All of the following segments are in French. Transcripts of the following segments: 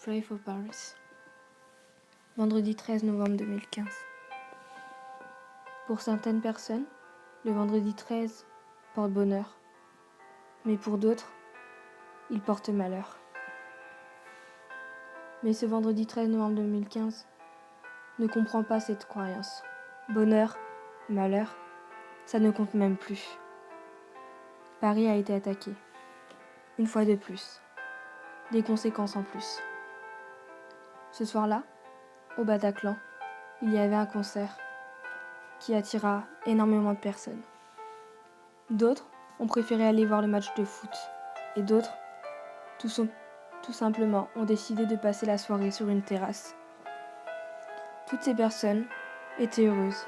Pray for Paris. Vendredi 13 novembre 2015. Pour certaines personnes, le vendredi 13 porte bonheur, mais pour d'autres, il porte malheur. Mais ce vendredi 13 novembre 2015 ne comprend pas cette croyance. Bonheur, malheur, ça ne compte même plus. Paris a été attaqué. Une fois de plus. Des conséquences en plus. Ce soir-là, au Bataclan, il y avait un concert qui attira énormément de personnes. D'autres ont préféré aller voir le match de foot. Et d'autres, tout simplement, ont décidé de passer la soirée sur une terrasse. Toutes ces personnes étaient heureuses.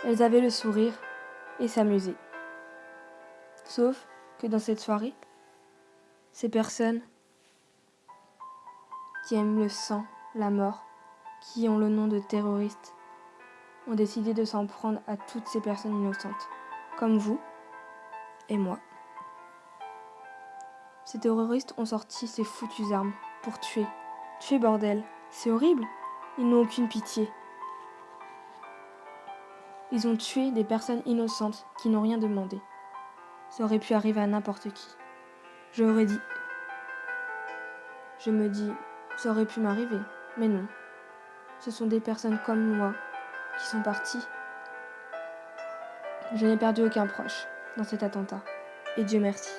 Elles avaient le sourire et s'amusaient. Sauf que dans cette soirée, ces personnes qui aiment le sang, la mort, qui ont le nom de terroristes, ont décidé de s'en prendre à toutes ces personnes innocentes, comme vous et moi. Ces terroristes ont sorti ces foutues armes pour tuer. Tuer, bordel, c'est horrible. Ils n'ont aucune pitié. Ils ont tué des personnes innocentes qui n'ont rien demandé. Ça aurait pu arriver à n'importe qui. Je me dis, ça aurait pu m'arriver, mais non. Ce sont des personnes comme moi qui sont parties. Je n'ai perdu aucun proche dans cet attentat, et Dieu merci.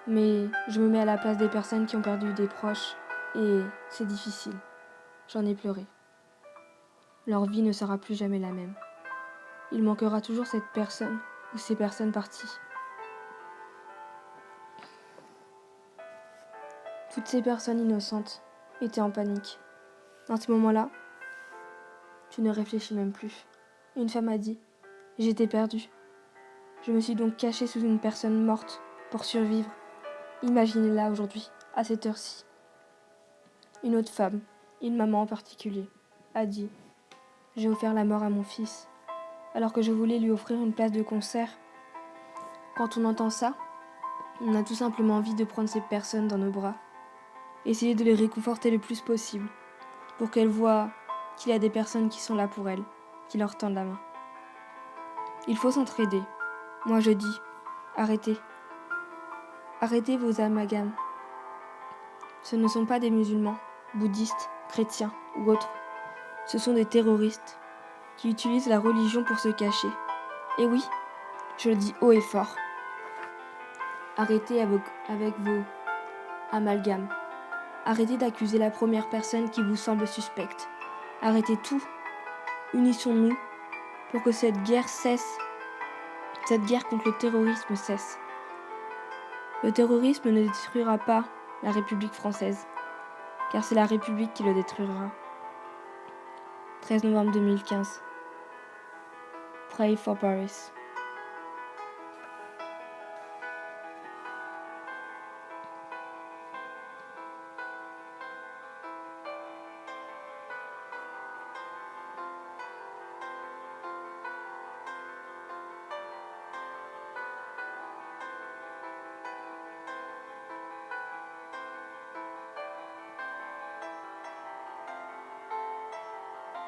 Mais je me mets à la place des personnes qui ont perdu des proches, et c'est difficile. J'en ai pleuré. Leur vie ne sera plus jamais la même. Il manquera toujours cette personne ou ces personnes parties. Toutes ces personnes innocentes étaient en panique. Dans ce moment-là, tu ne réfléchis même plus. Une femme a dit « J'étais perdue ». Je me suis donc cachée sous une personne morte pour survivre. Imaginez-la aujourd'hui, à cette heure-ci. Une autre femme, une maman en particulier, a dit « J'ai offert la mort à mon fils, alors que je voulais lui offrir une place de concert. » Quand on entend ça, on a tout simplement envie de prendre ces personnes dans nos bras, essayer de les réconforter le plus possible, pour qu'elles voient qu'il y a des personnes qui sont là pour elles, qui leur tendent la main. Il faut s'entraider. Moi je dis, arrêtez. Arrêtez vos amalgames. Ce ne sont pas des musulmans, bouddhistes, chrétiens ou autres. Ce sont des terroristes qui utilisent la religion pour se cacher. Et oui, je le dis haut et fort. Arrêtez avec vos amalgames. Arrêtez d'accuser la première personne qui vous semble suspecte. Arrêtez tout. Unissons-nous pour que cette guerre cesse. Cette guerre contre le terrorisme cesse. Le terrorisme ne détruira pas la République française, car c'est la République qui le détruira. 13 novembre 2015. Pray for Paris.